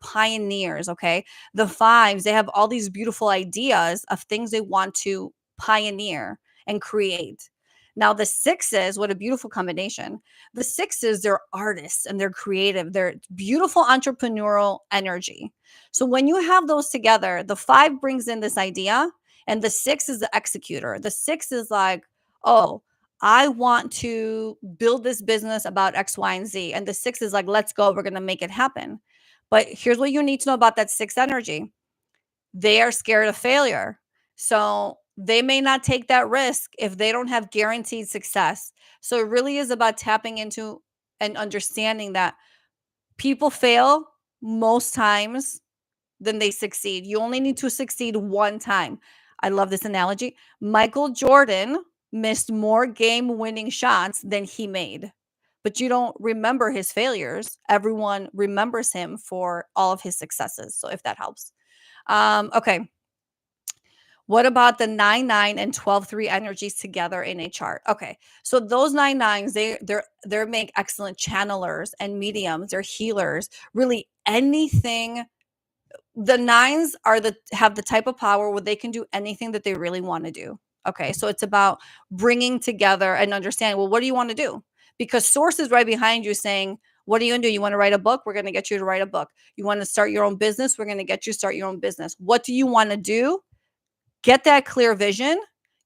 pioneers. Okay, the fives, they have all these beautiful ideas of things they want to pioneer and create. Now the sixes, what a beautiful combination. The sixes, they're artists and they're creative, they're beautiful entrepreneurial energy. So when you have those together, the five brings in this idea and the 6 is the executor. The 6 is like, "Oh, I want to build this business about X, Y, and Z." And the 6 is like, "Let's go. We're going to make it happen." But here's what you need to know about that 6 energy. They are scared of failure. So they may not take that risk if they don't have guaranteed success. So it really is about tapping into and understanding that people fail most times then they succeed. You only need to succeed one time. I love this analogy. Michael Jordan missed more game winning shots than he made, but you don't remember his failures. Everyone remembers him for all of his successes. So, if that helps. Okay. What about the 9 9 and 12 3 energies together in a chart? Okay. So those 9 9s, they make excellent channelers and mediums. They're healers. Really anything the nines are the have the type of power where they can do anything that they really want to do. Okay, so it's about bringing together and understanding, well, what do you want to do? Because source is right behind you saying, what are you going to do? You want to write a book? We're going to get you to write a book. You want to start your own business? We're going to get you to start your own business. What do you want to do? Get that clear vision,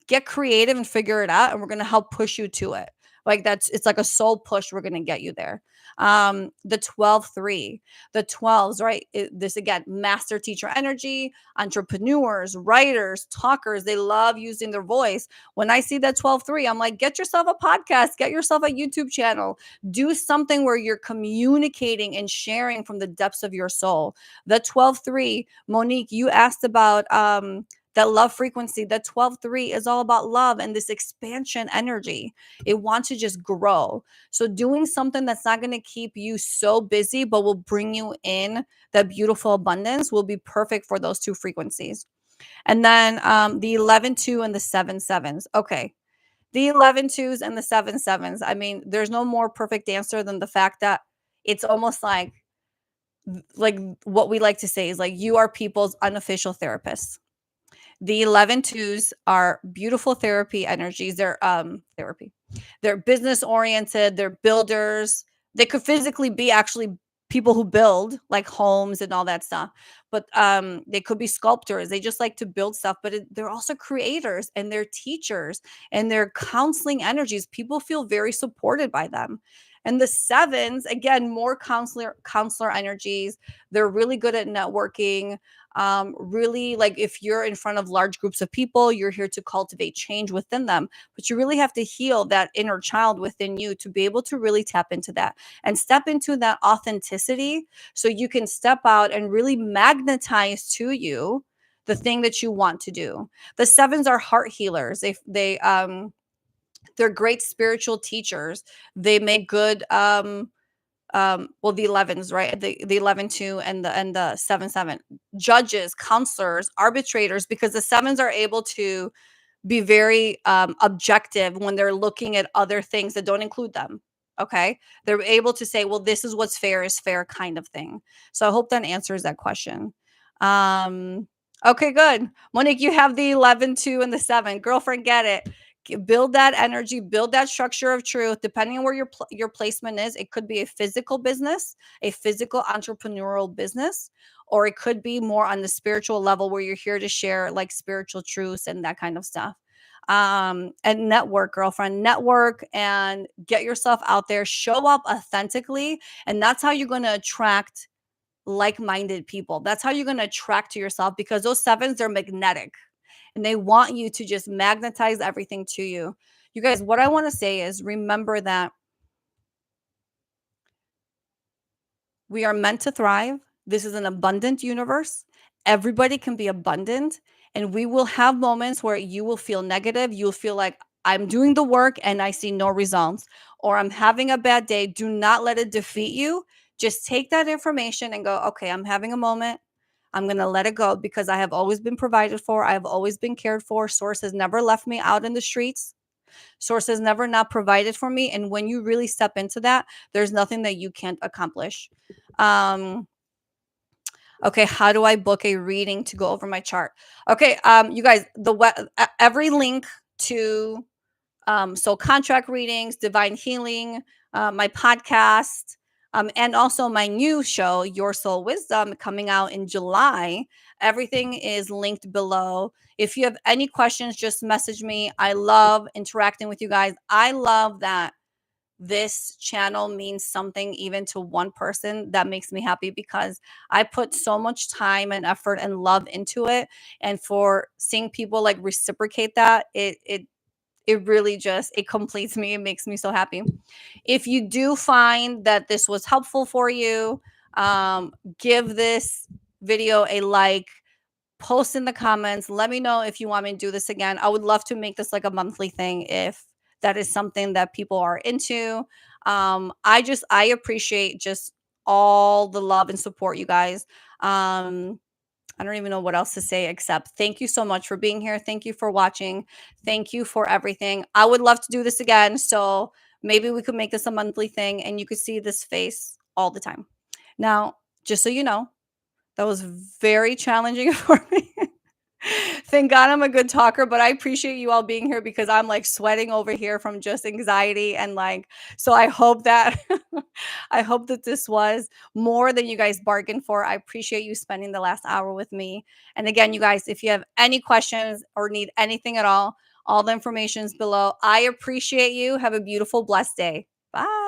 get creative and figure it out, and we're going to help push you to it. Like it's like a soul push. We're going to get you there. The 12 3, the 12s, right? This again, master teacher energy, entrepreneurs, writers, talkers, they love using their voice. When I see that 12 3, I'm like, get yourself a podcast, get yourself a YouTube channel, do something where you're communicating and sharing from the depths of your soul. The 12 3, Monique, you asked about that love frequency. That 12 3 is all about love and this expansion energy. It wants to just grow. So doing something that's not going to keep you so busy, but will bring you in that beautiful abundance will be perfect for those two frequencies. And then the 11 2 and the 7 7s. Okay. The 11 2s and the 7 7s. I mean, there's no more perfect answer than the fact that it's almost like what we like to say is like you are people's unofficial therapists. The 11 2s are beautiful therapy energies. They're therapy. They're business oriented, they're builders. They could physically be actually people who build like homes and all that stuff. But they could be sculptors. They just like to build stuff, but they're also creators and they're teachers and they're counseling energies. People feel very supported by them. And the 7s, again, more counselor energies. They're really good at networking. Really, like if you're in front of large groups of people, you're here to cultivate change within them, but you really have to heal that inner child within you to be able to really tap into that and step into that authenticity so you can step out and really magnetize to you the thing that you want to do. The sevens are heart healers. They're great spiritual teachers. They make good well, the 11s, right? The 11 2 and the 7 7 judges, counselors, arbitrators, because the sevens are able to be very objective when they're looking at other things that don't include them. Okay, they're able to say, well, this is what's fair is fair, kind of thing. So I hope that answers that question. um okay, good. Monique, you have the 11 2 and the 7. Girlfriend, get it. Build that energy, build that structure of truth. Depending on where your placement is, it could be a physical business, a physical entrepreneurial business, or it could be more on the spiritual level where you're here to share like spiritual truths and that kind of stuff. And network, girlfriend, network and get yourself out there, show up authentically, and that's how you're going to attract like-minded people. That's how you're going to attract to yourself, because those sevens, they're magnetic and they want you to just magnetize everything to you. You guys, what I want to say is remember that we are meant to thrive. This is an abundant universe. Everybody can be abundant. And we will have moments where you will feel negative. You'll feel like I'm doing the work and I see no results, or I'm having a bad day. Do not let it defeat you. Just take that information and go, okay, I'm having a moment. I'm going to let it go because I have always been provided for. I have always been cared for. Source has never left me out in the streets. Source has never not provided for me. And when you really step into that, there's nothing that you can't accomplish. Um, okay, how do I book a reading to go over my chart? Okay, you guys, every link to so contract readings, divine healing, my podcast, and also my new show, Your Soul Wisdom, coming out in July. Everything is linked below. If you have any questions, just message me. I love interacting with you guys. I love that this channel means something even to one person. That makes me happy because I put so much time and effort and love into it. And for seeing people like reciprocate that, it really just it completes me. It makes me so happy. If you do find that this was helpful for you, give this video a like, post in the comments, let me know if you want me to do this again. I would love to make this like a monthly thing if that is something that people are into. I appreciate just all the love and support, you guys. I don't even know what else to say except thank you so much for being here. Thank you for watching. Thank you for everything. I would love to do this again. So maybe we could make this a monthly thing and you could see this face all the time. Now, just so you know, that was very challenging for me. Thank God I'm a good talker, but I appreciate you all being here because I'm like sweating over here from just anxiety and like, so I hope that I hope that this was more than you guys bargained for. I appreciate you spending the last hour with me. And again, you guys, if you have any questions or need anything at all the information is below. I appreciate you. Have a beautiful, blessed day. Bye.